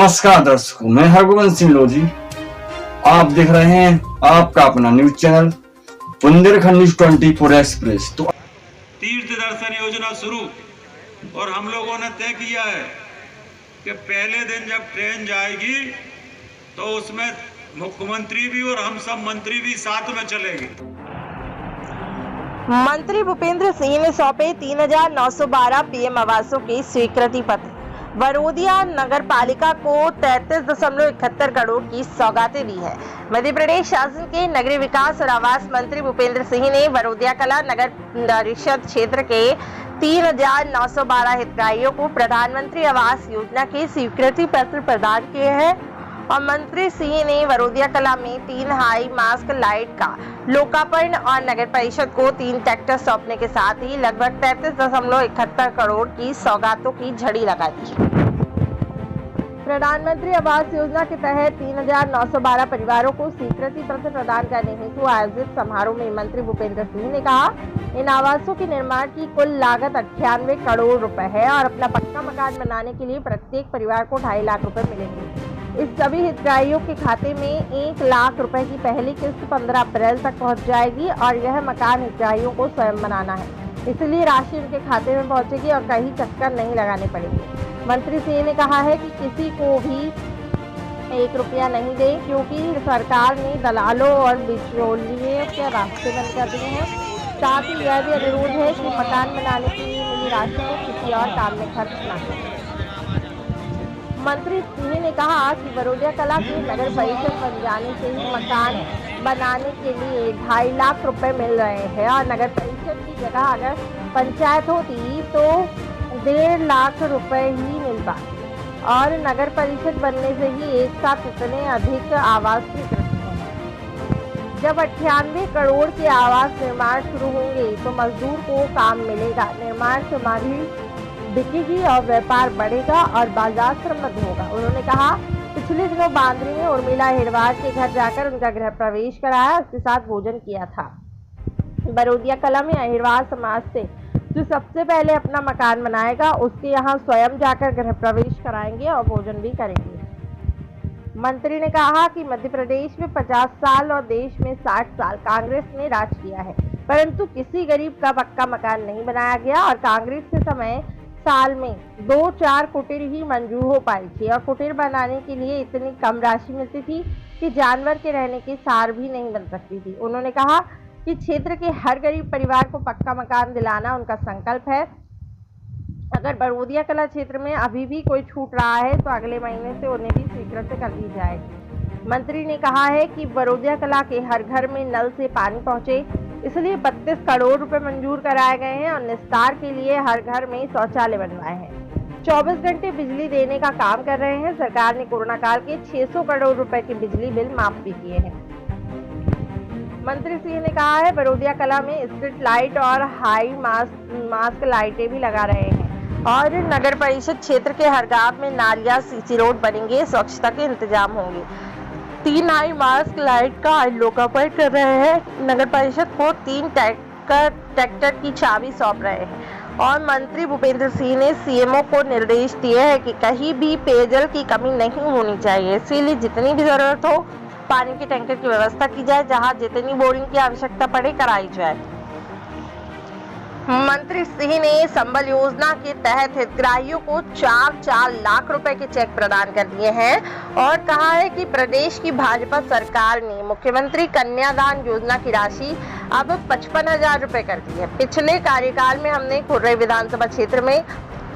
नमस्कार दर्शकों, मैं हरगोविंद सिंह लोधी। आप देख रहे हैं आपका अपना news channel Bundelkhand news 24 express. तो तीर्थ दर्शन योजना शुरू और हम लोगों ने तय किया है कि पहले दिन जब ट्रेन जाएगी तो उसमें मुख्यमंत्री भी और हम सब मंत्री भी साथ में चलेंगे। मंत्री भूपेंद्र सिंह ने सौंपे 3,912 पीएम आवासों के स्वीकृति पत्र। वरोदिया नगर पालिका को 33.71 करोड़ की सौगातें दी है। मध्य प्रदेश शासन के नगरीय विकास और आवास मंत्री भूपेंद्र सिंह ने वरोदिया कला नगर परिषद क्षेत्र के 3,912 हितग्राहियों को प्रधानमंत्री आवास योजना के स्वीकृति पत्र प्रदान किए हैं और मंत्री सिंह ने वरोदिया कला में 3 हाई मास्क लाइट का लोकार्पण और नगर परिषद को 3 ट्रैक्टर सौंपने के साथ ही लगभग 33.71 करोड़ की सौगातों की झड़ी लगा दी। प्रधानमंत्री आवास योजना के तहत 3,912 परिवारों को स्वीकृति पत्र प्रदान करने हेतु आयोजित समारोह में मंत्री भूपेंद्र सिंह ने कहा, इन आवासों के निर्माण की कुल लागत 98 करोड़ रुपए है और अपना पक्का मकान बनाने के लिए प्रत्येक परिवार को 2.5 लाख रुपए मिलेंगे। इस सभी हितग्राहियों के खाते में 1 लाख रुपए की पहली किस्त 15 अप्रैल तक पहुंच जाएगी और यह मकान हितग्राहियों को स्वयं बनाना है, इसलिए राशि उनके खाते में पहुंचेगी और कहीं चक्कर नहीं लगाने पड़ेंगे। मंत्री सिंह ने कहा है कि किसी को भी 1 रुपया नहीं दे, क्योंकि सरकार ने दलालों और बिचौलियों के रास्ते बंद कर दिए हैं। साथ ही यह भी अनुरोध है कि मकान बनाने के लिए मिली राशि को किसी और काम में खर्च न करें। मंत्री सिंह ने कहा कि वरोदिया कला के नगर परिषद बन जाने से ही मकान बनाने के लिए 2.5 लाख रुपए मिल रहे हैं और नगर परिषद की जगह अगर पंचायत होती तो 1.5 लाख रुपए ही मिल पाते और नगर परिषद बनने से ही एक साथ इतने अधिक आवास स्वीकृत हैं। जब 98 करोड़ के आवास निर्माण शुरू होंगे तो मजदूर को काम मिलेगा, निर्माण सामग्री बिकेगी और व्यापार बढ़ेगा और बाजार समृद्ध होगा। उन्होंने कहा, पिछले दिनों बांद्री में उर्मिला हिरवार के घर जाकर उनका गृह प्रवेश कराया, उसके साथ भोजन किया था। वरोदिया कला में अहिरवार समाज से जो सबसे पहले अपना मकान बनाएगा उसके यहाँ स्वयं जाकर गृह प्रवेश कराएंगे और भोजन भी करेंगे। मंत्री ने कहा कि मध्य प्रदेश में 50 साल और देश में 60 साल कांग्रेस ने राज किया है, परंतु किसी गरीब का पक्का मकान नहीं बनाया गया और कांग्रेस के समय साल में 2-4 कुटीर ही मंजूर हो पाई थी और कुटीर बनाने के लिए इतनी कम राशि मिलती थी कि जानवर के रहने की सार भी नहीं बन सकती थी। उन्होंने कहा कि क्षेत्र के हर गरीब परिवार को पक्का मकान दिलाना उनका संकल्प है। अगर वरोदिया कला क्षेत्र में अभी भी कोई छूट रहा है तो अगले महीने से उन्हें भी स्वीकृत कर दी जाएगी। मंत्री ने कहा है कि वरोदिया कला के हर घर में नल से पानी पहुंचे, इसलिए 32 करोड़ रुपए मंजूर कराए गए हैं और निस्तार के लिए हर घर में शौचालय बनवाए हैं। 24 घंटे बिजली देने का काम कर रहे हैं। सरकार ने कोरोना काल के 600 करोड़ रुपए के बिजली बिल माफ भी किए हैं। मंत्री सिंह ने कहा है, वरोदिया कला में स्ट्रीट लाइट और हाई मास्क लाइटें भी लगा रहे हैं और नगर परिषद क्षेत्र के हर गांव में नालियां, सीसी रोड बनेंगे, स्वच्छता के इंतजाम होंगे। 3 हाई मास्क लाइट का लोकार्पण कर रहे हैं। नगर परिषद को 3 ट्रैक्टर की चाबी सौंप रहे हैं और मंत्री भूपेंद्र सिंह ने सीएमओ को निर्देश दिए हैं कि कहीं भी पेयजल की कमी नहीं होनी चाहिए, इसलिए जितनी भी जरूरत हो पानी के टैंकर की व्यवस्था की जाए, जहां जितनी बोरिंग की आवश्यकता पड़े कराई जाए। मंत्री सिंह ने संबल योजना के तहत हितग्राहियों को 4 लाख रुपए के चेक प्रदान कर दिए हैं और कहा है कि प्रदेश की भाजपा सरकार ने मुख्यमंत्री कन्यादान योजना की राशि अब 55,000 रुपए कर दी है। पिछले कार्यकाल में हमने खुर्रे विधानसभा क्षेत्र में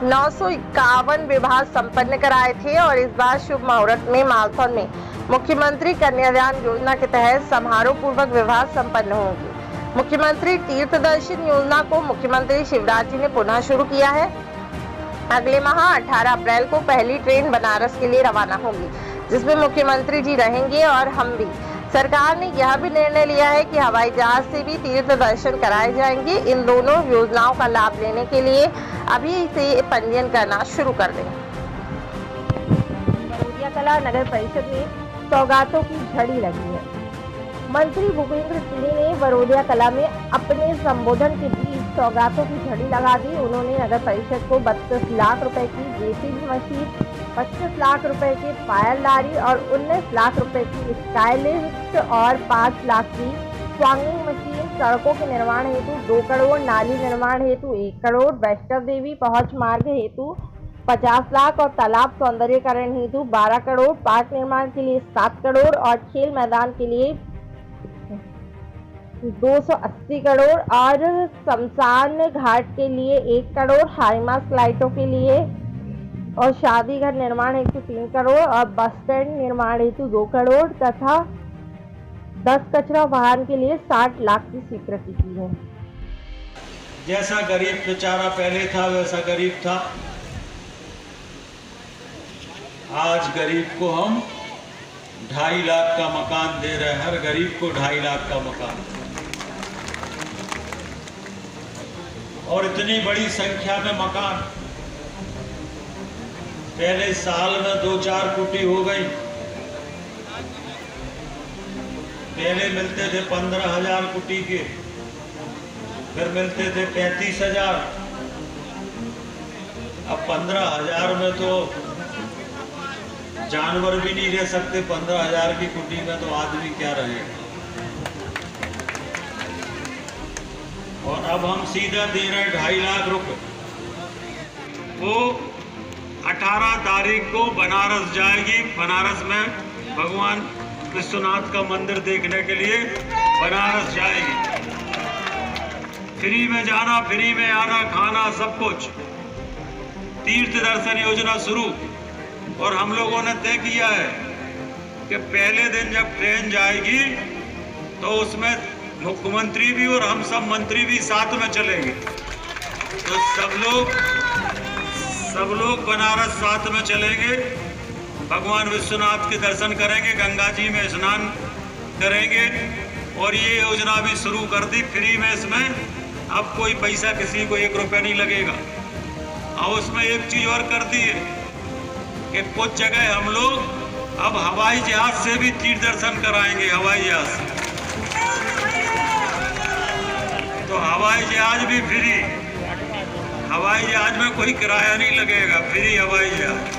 951 विवाह संपन्न कराए थे और इस बार शुभ मुहूर्त में मालथौन में मुख्यमंत्री कन्यादान योजना के तहत समारोह पूर्वक विवाह संपन्न होंगे। मुख्यमंत्री तीर्थ दर्शन योजना को मुख्यमंत्री शिवराज जी ने पुनः शुरू किया है। अगले माह 18 अप्रैल को पहली ट्रेन बनारस के लिए रवाना होगी, जिसमें मुख्यमंत्री जी रहेंगे और हम भी। सरकार ने यह भी निर्णय लिया है कि हवाई जहाज से भी तीर्थ दर्शन कराए जाएंगे। इन दोनों योजनाओं का लाभ लेने के लिए अभी से पंजीयन करना शुरू कर दें। वरोदिया कला नगर परिषद में सौगातों की झड़ी लगी है। मंत्री भूपेंद्र सिंह ने वरोदिया कला में अपने संबोधन के बीच सौगातों की झड़ी लगा दी। उन्होंने नगर परिषद को 32 लाख रुपए की जेसीबी मशीन, 25 लाख रुपए की फायरदारी और 19 लाख रुपए की स्काईलिफ्ट और 5 लाख की स्वांगिंग मशीन, सड़कों के निर्माण हेतु 2 करोड़, नाली निर्माण हेतु 1 करोड़, वैष्णव देवी पहुंच मार्ग हेतु 50 लाख और तालाब सौंदर्यीकरण हेतु 12 करोड़, पार्क निर्माण के लिए 7 करोड़ और खेल मैदान के लिए 280 करोड़ और शमशान घाट के लिए 1 करोड़, हाईमास्ट लाइटों के लिए और शादी घर निर्माण हेतु 3 करोड़ और बस स्टैंड निर्माण हेतु 2 करोड़ तथा 10 कचरा वाहन के लिए 60 लाख की स्वीकृति की है। जैसा गरीब बेचारा पहले था वैसा गरीब था। आज गरीब को हम 2.5 लाख का मकान दे रहे हैं, हर गरीब को 2.5 लाख का मकान, और इतनी बड़ी संख्या में मकान। पहले साल में 2-4 कुटी हो गई, पहले मिलते थे 15,000 कुटी के, फिर मिलते थे 35,000, अब 15,000 में तो जानवर भी नहीं रह सकते। 15,000 की कुटी में तो आदमी क्या रहेगा। और अब हम सीधा दे रहे हैं 2.5 लाख रुपए। वो 18 तारीख को बनारस जाएगी। बनारस में भगवान विश्वनाथ का मंदिर देखने के लिए बनारस जाएगी। फ्री में जाना, फ्री में आना, खाना, सब कुछ। तीर्थ दर्शन योजना शुरू। और हम लोगों ने तय किया है कि पहले दिन जब ट्रेन जाएगी तो उसमें मुख्यमंत्री भी और हम सब मंत्री भी साथ में चलेंगे। तो सब लोग बनारस साथ में चलेंगे, भगवान विश्वनाथ के दर्शन करेंगे, गंगा जी में स्नान करेंगे। और ये योजना भी शुरू कर दी फ्री में। इसमें अब कोई पैसा किसी को 1 रुपया नहीं लगेगा। और उसमें एक चीज और कर दी है कि कुछ जगह हम लोग अब हवाई जहाज से भी तीर्थ दर्शन कराएंगे। हवाई जहाज से, तो हवाई जहाज भी फ्री। हवाई जहाज में कोई किराया नहीं लगेगा, फ्री हवाई जहाज।